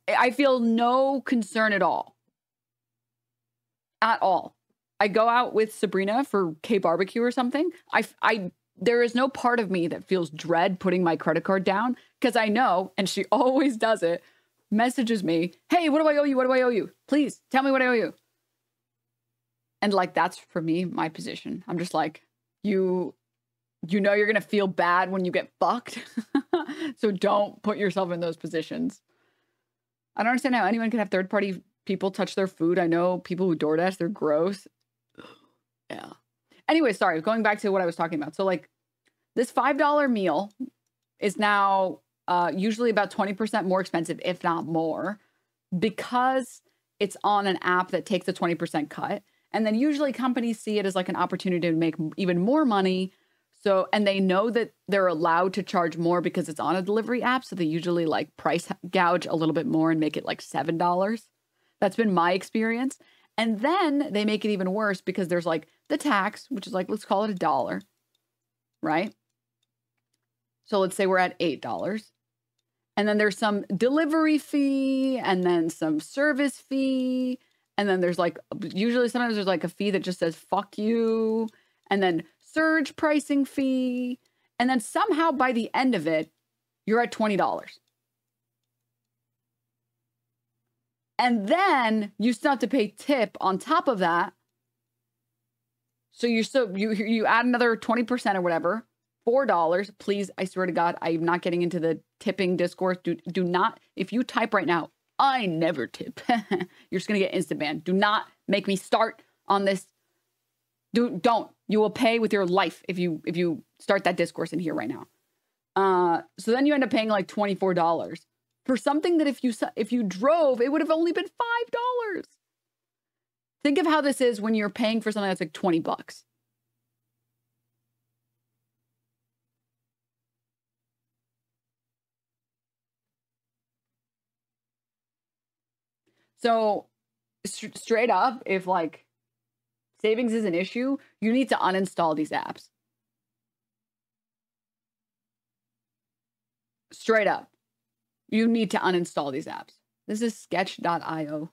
Speaker 1: I feel no concern at all. At all. I go out with Sabrina for K-barbecue or something. There is no part of me that feels dread putting my credit card down because I know, and she always does it, messages me, hey, what do I owe you? What do I owe you? Please tell me what I owe you. And like, that's for me, my position. I'm just like, you know you're going to feel bad when you get fucked. So don't put yourself in those positions. I don't understand how anyone can have third-party people touch their food. I know people who DoorDash, they're gross. Yeah. Anyway, sorry, going back to what I was talking about. So like this $5 meal is now usually about 20% more expensive, if not more, because it's on an app that takes a 20% cut. And then usually companies see it as like an opportunity to make even more money. So, and they know that they're allowed to charge more because it's on a delivery app. So they usually like price gouge a little bit more and make it like $7. That's been my experience. And then they make it even worse because there's like the tax, which is like, let's call it $1, right? So let's say we're at $8. And then there's some delivery fee and then some service fee. And then there's like, usually sometimes there's like a fee that just says, fuck you. And then surge pricing fee. And then somehow by the end of it, you're at $20. And then you still have to pay tip on top of that. So you add another 20% or whatever, $4. Please, I swear to God, I'm not getting into the tipping discourse. Do not, if you type right now, I never tip. You're just gonna get instant banned. Do not make me start on this. Don't. You will pay with your life if you start that discourse in here right now. So then you end up paying like $24. For something that if you drove, it would have only been $5. Think of how this is when you're paying for something that's like $20. So straight up, if like savings is an issue, you need to uninstall these apps. Straight up. You need to uninstall these apps. This is sketch.io.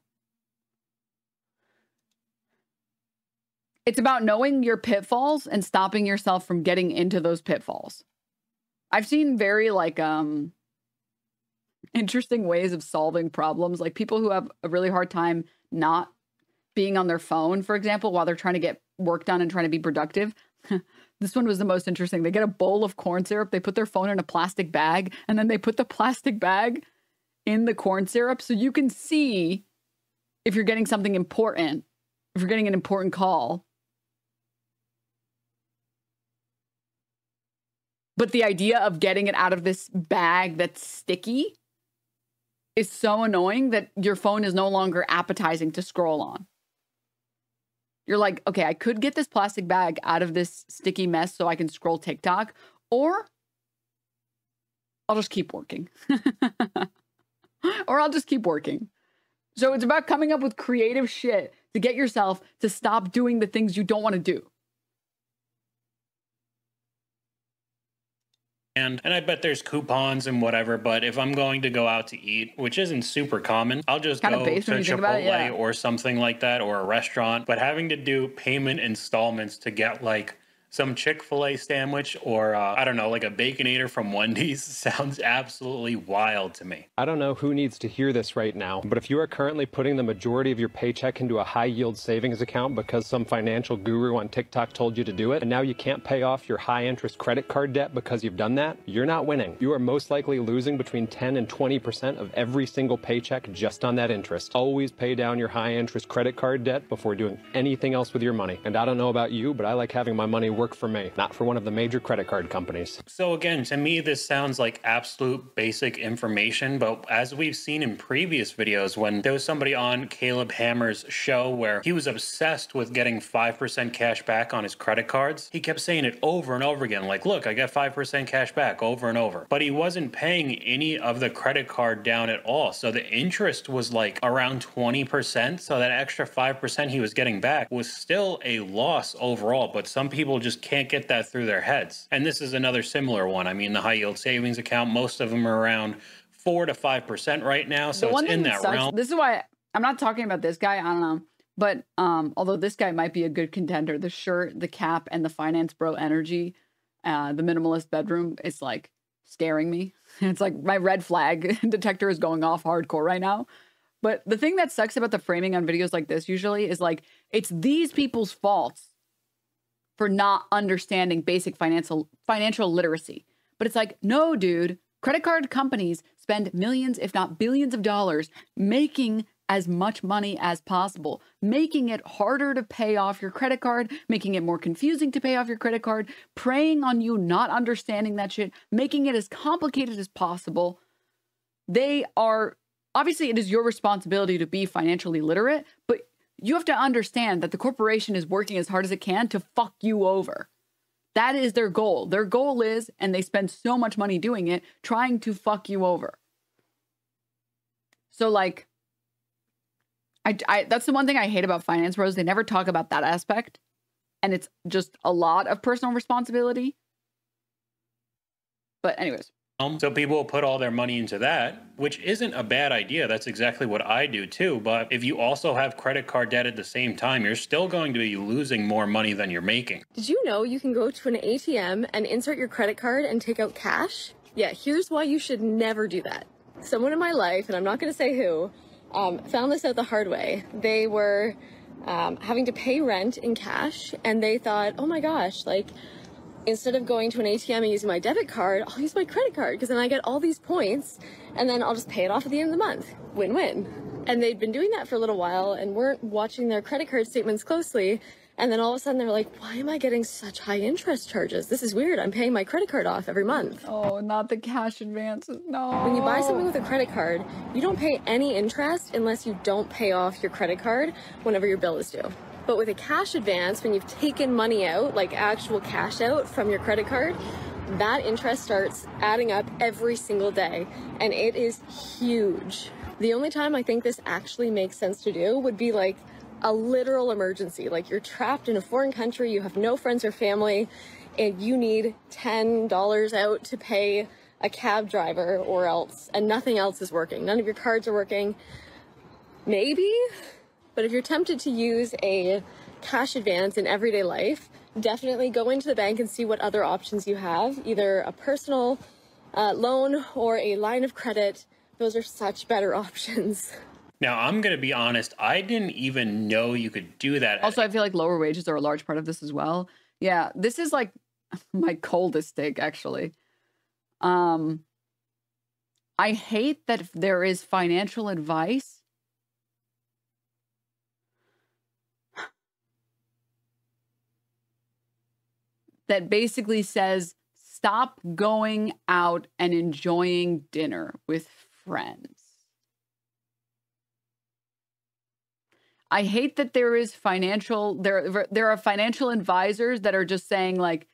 Speaker 1: It's about knowing your pitfalls and stopping yourself from getting into those pitfalls. I've seen very like interesting ways of solving problems, like people who have a really hard time not being on their phone, for example, while they're trying to get work done and trying to be productive. This one was the most interesting. They get a bowl of corn syrup, they put their phone in a plastic bag, and then they put the plastic bag in the corn syrup so you can see if you're getting something important, if you're getting an important call. But the idea of getting it out of this bag that's sticky is so annoying that your phone is no longer appetizing to scroll on. You're like, okay, I could get this plastic bag out of this sticky mess so I can scroll TikTok, or I'll just keep working. Or I'll just keep working. So it's about coming up with creative shit to get yourself to stop doing the things you don't want to do.
Speaker 5: And I bet there's coupons and whatever, but if I'm going to go out to eat, which isn't super common, I'll just go to Chipotle or something like that, or a restaurant. But having to do payment installments to get like some Chick-fil-A sandwich or, I don't know, like a Baconator from Wendy's sounds absolutely wild to me.
Speaker 12: I don't know who needs to hear this right now, but if you are currently putting the majority of your paycheck into a high-yield savings account because some financial guru on TikTok told you to do it, and now you can't pay off your high-interest credit card debt because you've done that, you're not winning. You are most likely losing between 10 and 20% of every single paycheck just on that interest. Always pay down your high-interest credit card debt before doing anything else with your money. And I don't know about you, but I like having my money work for me, not for one of the major credit card companies.
Speaker 5: So again, to me, this sounds like absolute basic information, but as we've seen in previous videos, when there was somebody on Caleb Hammer's show where he was obsessed with getting 5% cash back on his credit cards, he kept saying it over and over again, like, look, I got 5% cash back over and over. But he wasn't paying any of the credit card down at all. So the interest was like around 20%. So that extra 5% he was getting back was still a loss overall, but some people just can't get that through their heads. And this is another similar one. I mean, the high yield savings account, most of them are around 4 to 5% right now. So it's in that realm.
Speaker 1: This is why I'm not talking about this guy. I don't know. But although this guy might be a good contender, the shirt, the cap, and the finance bro energy, the minimalist bedroom, it's like scaring me. It's like my red flag detector is going off hardcore right now. But the thing that sucks about the framing on videos like this usually is like, it's these people's faults for not understanding basic financial literacy. But it's like, no, dude, credit card companies spend millions, if not billions of dollars making as much money as possible, making it harder to pay off your credit card, making it more confusing to pay off your credit card, preying on you not understanding that shit, making it as complicated as possible. They are, obviously it is your responsibility to be financially literate, but you have to understand that the corporation is working as hard as it can to fuck you over. That is their goal. Their goal is, and they spend so much money doing it, trying to fuck you over. So like, that's the one thing I hate about finance bros. They never talk about that aspect. And it's just a lot of personal responsibility. But anyways.
Speaker 5: So people will put all their money into that, which isn't a bad idea. That's exactly what I do too. But if you also have credit card debt at the same time, you're still going to be losing more money than you're making.
Speaker 13: Did you know you can go to an ATM and insert your credit card and take out cash? Yeah, here's why you should never do that. Someone in my life, and I'm not going to say who, found this out the hard way. They were having to pay rent in cash, and they thought, oh my gosh, like, instead of going to an ATM and using my debit card, I'll use my credit card because then I get all these points and then I'll just pay it off at the end of the month. Win-win. And they'd been doing that for a little while and weren't watching their credit card statements closely. And then all of a sudden they're like, why am I getting such high interest charges? This is weird. I'm paying my credit card off every month.
Speaker 1: Oh, not the cash advances. No.
Speaker 13: When you buy something with a credit card, you don't pay any interest unless you don't pay off your credit card whenever your bill is due. But with a cash advance, when you've taken money out, like actual cash out from your credit card, that interest starts adding up every single day. And it is huge. The only time I think this actually makes sense to do would be like a literal emergency. Like you're trapped in a foreign country, you have no friends or family, and you need $10 out to pay a cab driver or else, and nothing else is working. None of your cards are working. Maybe? But if you're tempted to use a cash advance in everyday life, definitely go into the bank and see what other options you have, either a personal loan or a line of credit. Those are such better options.
Speaker 5: Now, I'm going to be honest, I didn't even know you could do that.
Speaker 1: Also, I feel like lower wages are a large part of this as well. Yeah, this is like my coldest take, actually. I hate that if there is financial advice that basically says, stop going out and enjoying dinner with friends. I hate that there is there are financial advisors that are just saying like,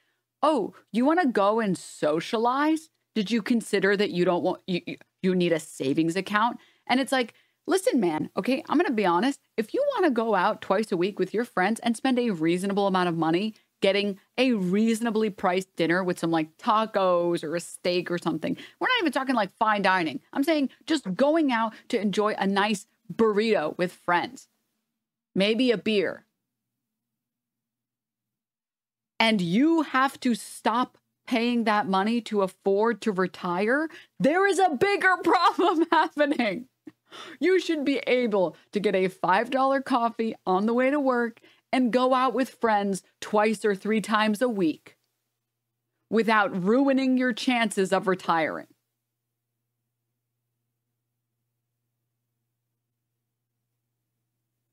Speaker 1: oh, you want to go and socialize? Did you consider that you don't want, you need a savings account? And it's like, listen, man, okay, I'm going to be honest. If you want to go out twice a week with your friends and spend a reasonable amount of money, getting a reasonably priced dinner with some like tacos or a steak or something. We're not even talking like fine dining. I'm saying just going out to enjoy a nice burrito with friends, maybe a beer. And you have to stop paying that money to afford to retire. There is a bigger problem happening. You should be able to get a $5 coffee on the way to work and go out with friends 2 or 3 times a week without ruining your chances of retiring.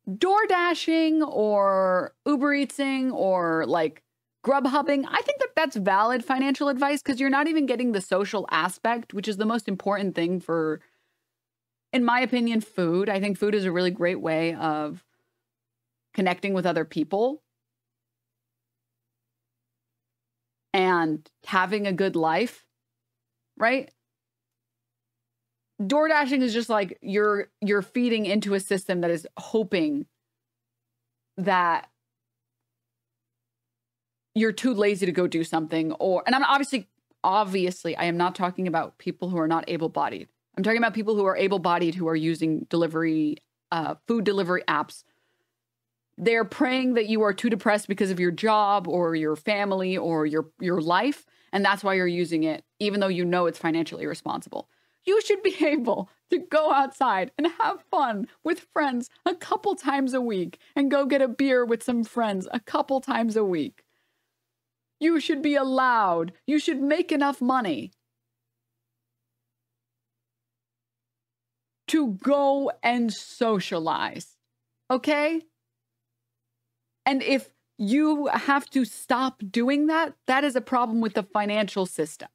Speaker 1: DoorDashing or Uber Eatsing or like GrubHubbing, I think that that's valid financial advice because you're not even getting the social aspect, which is the most important thing for, in my opinion, food. I think food is a really great way of connecting with other people and having a good life, right? DoorDashing is just like you're feeding into a system that is hoping that you're too lazy to go do something, and I'm obviously I am not talking about people who are not able-bodied. I'm talking about people who are able-bodied who are using delivery, food delivery apps. They're praying that you are too depressed because of your job or your family or your life, and that's why you're using it, even though you know it's financially irresponsible. You should be able to go outside and have fun with friends a couple times a week and go get a beer with some friends a couple times a week. You should be allowed. You should make enough money to go and socialize. Okay? And if you have to stop doing that, that is a problem with the financial system.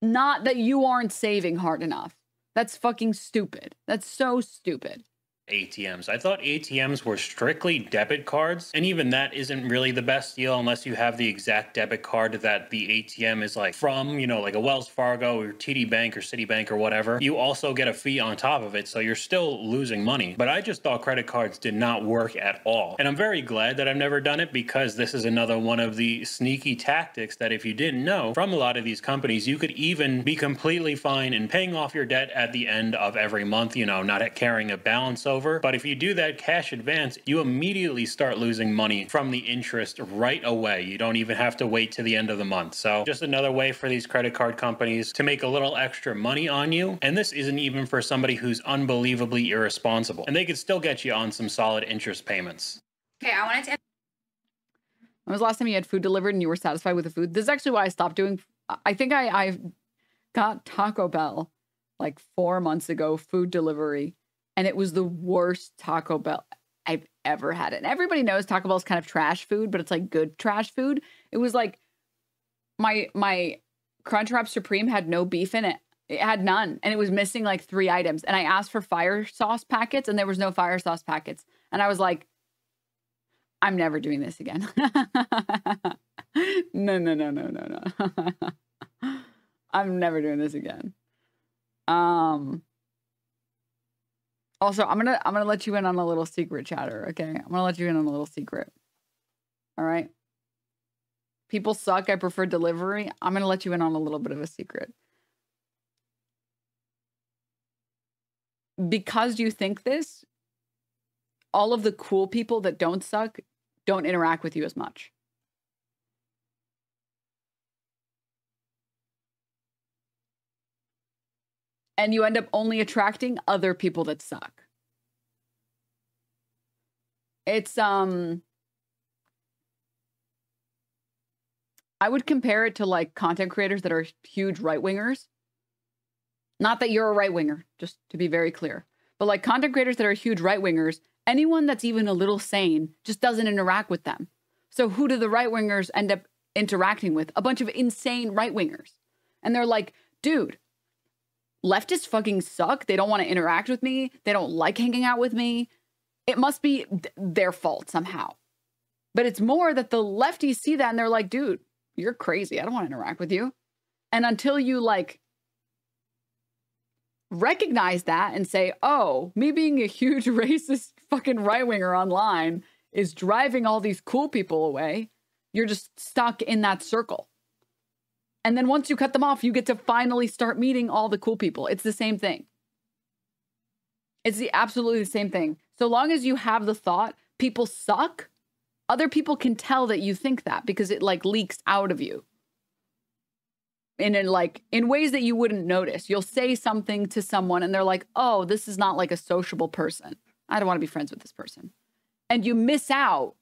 Speaker 1: Not that you aren't saving hard enough. That's fucking stupid. That's so stupid.
Speaker 5: ATMs. I thought ATMs were strictly debit cards, and even that isn't really the best deal unless you have the exact debit card that the ATM is like from, you know, like a Wells Fargo or TD Bank or Citibank or whatever. You also get a fee on top of it, so you're still losing money. But I just thought credit cards did not work at all. And I'm very glad that I've never done it because this is another one of the sneaky tactics that if you didn't know from a lot of these companies, you could even be completely fine in paying off your debt at the end of every month, you know, not carrying a balance over. But if you do that cash advance, you immediately start losing money from the interest right away. You don't even have to wait to the end of the month. So just another way for these credit card companies to make a little extra money on you. And this isn't even for somebody who's unbelievably irresponsible. And they could still get you on some solid interest payments.
Speaker 1: Okay, I wanted to... When was the last time you had food delivered and you were satisfied with the food? This is actually why I stopped doing... I think I got Taco Bell like 4 months ago, food delivery. And it was the worst Taco Bell I've ever had. And everybody knows Taco Bell's kind of trash food, but it's like good trash food. It was like my Crunchwrap Supreme had no beef in it. It had none. And it was missing like 3 items. And I asked for fire sauce packets and there was no fire sauce packets. And I was like, I'm never doing this again. No. I'm never doing this again. Also, I'm gonna let you in on a little secret, chatter, okay? I'm gonna let you in on a little secret. All right? People suck, I prefer delivery. I'm gonna let you in on a little bit of a secret. Because you think this, all of the cool people that don't suck don't interact with you as much. And you end up only attracting other people that suck. It's, I would compare it to like content creators that are huge right-wingers. Not that you're a right-winger, just to be very clear. But like content creators that are huge right-wingers, anyone that's even a little sane just doesn't interact with them. So who do the right-wingers end up interacting with? A bunch of insane right-wingers. And they're like, dude, leftists fucking suck. They don't want to interact with me. They don't like hanging out with me. It must be their fault somehow. But it's more that the lefties see that and they're like, dude, you're crazy. I don't want to interact with you. And until you like recognize that and say, oh, me being a huge racist fucking right-winger online is driving all these cool people away. You're just stuck in that circle. And then once you cut them off, you get to finally start meeting all the cool people. It's the same thing. It's absolutely the same thing. So long as you have the thought, people suck, other people can tell that you think that because it like leaks out of you. And in ways that you wouldn't notice. You'll say something to someone and they're like, oh, this is not like a sociable person. I don't want to be friends with this person. And you miss out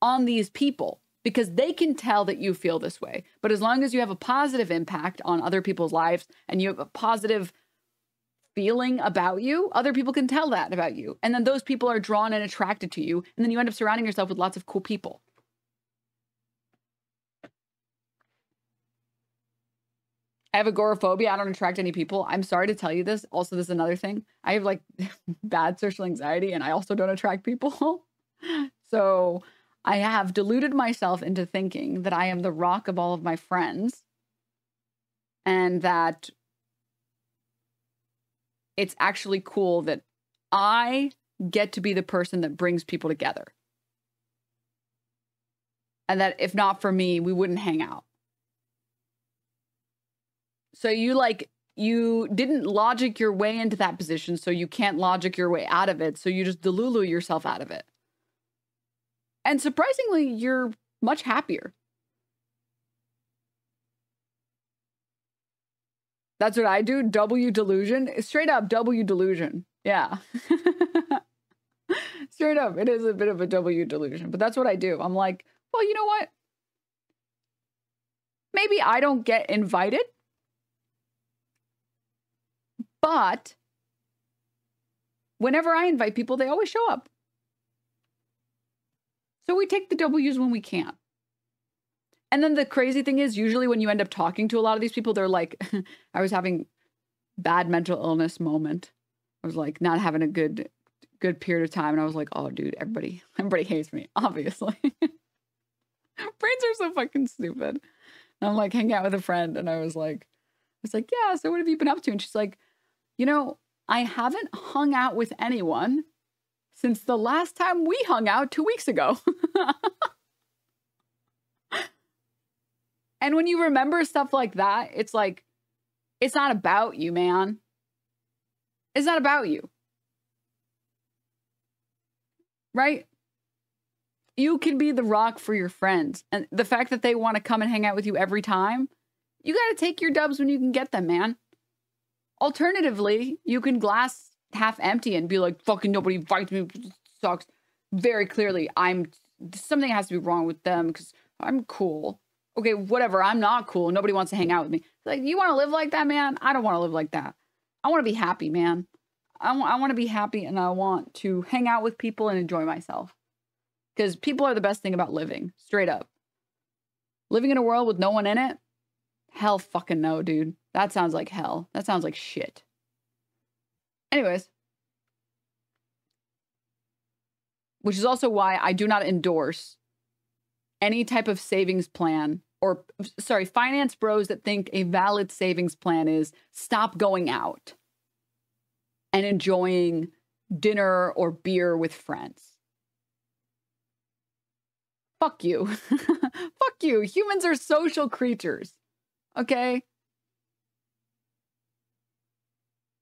Speaker 1: on these people because they can tell that you feel this way. But as long as you have a positive impact on other people's lives and you have a positive feeling about you, other people can tell that about you. And then those people are drawn and attracted to you. And then you end up surrounding yourself with lots of cool people. I have agoraphobia. I don't attract any people. I'm sorry to tell you this. Also, this is another thing. I have like bad social anxiety and I also don't attract people. So I have deluded myself into thinking that I am the rock of all of my friends and that it's actually cool that I get to be the person that brings people together. And that if not for me, we wouldn't hang out. So you didn't logic your way into that position, so you can't logic your way out of it. So you just delulu yourself out of it. And surprisingly, you're much happier. That's what I do. W delusion. Straight up W delusion. Yeah. Straight up. It is a bit of a W delusion, but that's what I do. I'm like, well, you know what? Maybe I don't get invited. But whenever I invite people, they always show up. So we take the W's when we can. And then the crazy thing is, usually when you end up talking to a lot of these people, they're like, I was having bad mental illness moment. I was like not having a good period of time. And I was like, oh, dude, everybody hates me, obviously. Brains are so fucking stupid. And I'm like hanging out with a friend and I was like, yeah, so what have you been up to? And she's like, you know, I haven't hung out with anyone since the last time we hung out 2 weeks ago. And when you remember stuff like that, it's like, it's not about you, man. It's not about you. Right? You can be the rock for your friends. And the fact that they want to come and hang out with you every time, you got to take your dubs when you can get them, man. Alternatively, you can glass half empty and be like, fucking nobody invites me, it sucks. Very clearly, something has to be wrong with them because I'm cool. Okay, whatever, I'm not cool. Nobody wants to hang out with me. Like, you want to live like that, man? I don't want to live like that. I want to be happy, man. I want to be happy and I want to hang out with people and enjoy myself. Because people are the best thing about living, straight up. Living in a world with no one in it? Hell fucking no, dude. That sounds like hell. That sounds like shit. Anyways. Which is also why I do not endorse any type of savings plan or, sorry, finance bros that think a valid savings plan is stop going out and enjoying dinner or beer with friends. Fuck you. Fuck you. Humans are social creatures. Okay?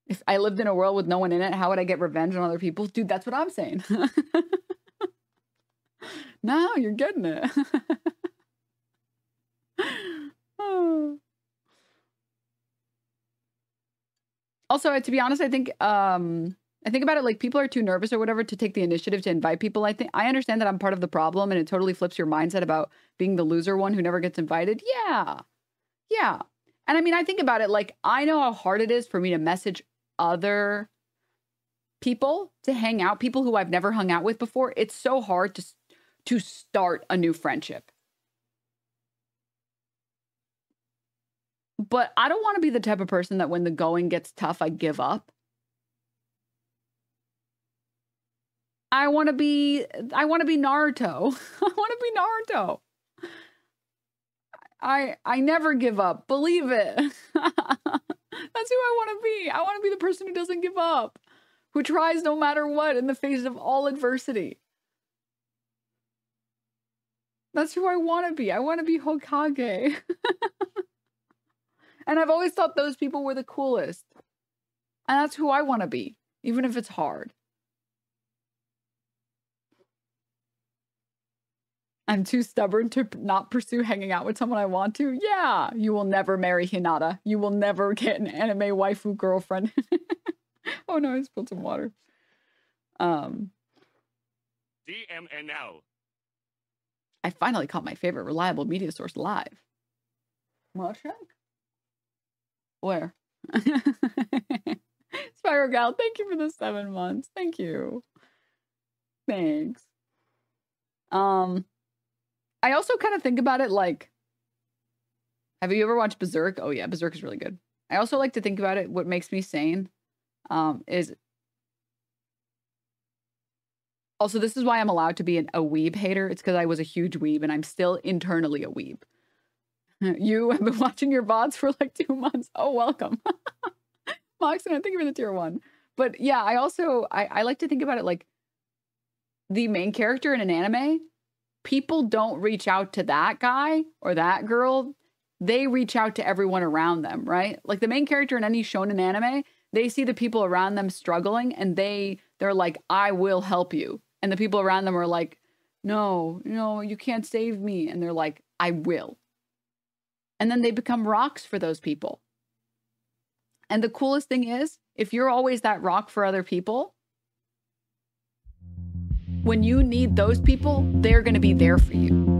Speaker 1: If I lived in a world with no one in it, how would I get revenge on other people? Dude, that's what I'm saying. No, you're getting it. Oh. Also, to be honest, I think about it like people are too nervous or whatever to take the initiative to invite people. I understand that I'm part of the problem and it totally flips your mindset about being the loser one who never gets invited. Yeah. Yeah. And I mean, I think about it like I know how hard it is for me to message other people to hang out, people who I've never hung out with before. It's so hard to start a new friendship. But I don't want to be the type of person that when the going gets tough, I give up. I want to be Naruto. I want to be Naruto. I never give up. Believe it. That's who I want want to be. I want to be the person who doesn't give up, who tries no matter what in the face of all adversity. That's who I want to be. I want to be Hokage. And I've always thought those people were the coolest. And that's who I want to be, even if it's hard. I'm too stubborn to not pursue hanging out with someone I want to. Yeah, you will never marry Hinata. You will never get an anime waifu girlfriend. Oh no, I spilled some water.
Speaker 11: DM and now.
Speaker 1: I finally caught my favorite reliable media source live. Well, check. Where? Spiral Gal, thank you for the 7 months. Thank you. Thanks. I also kind of think about it like, have you ever watched Berserk? Oh yeah, Berserk is really good. I also like to think about it, what makes me sane, is also, this is why I'm allowed to be a weeb hater. It's because I was a huge weeb and I'm still internally a weeb. You have been watching your VODs for like 2 months. Oh, welcome. Moxon, thank you for the tier 1. But yeah, I also, I like to think about it like the main character in an anime, people don't reach out to that guy or that girl. They reach out to everyone around them, right? Like the main character in any shonen anime, they see the people around them struggling and they're like, I will help you. And the people around them are like, no, you can't save me. And they're like, I will. And then they become rocks for those people. And the coolest thing is, if you're always that rock for other people, when you need those people, they're going to be there for you.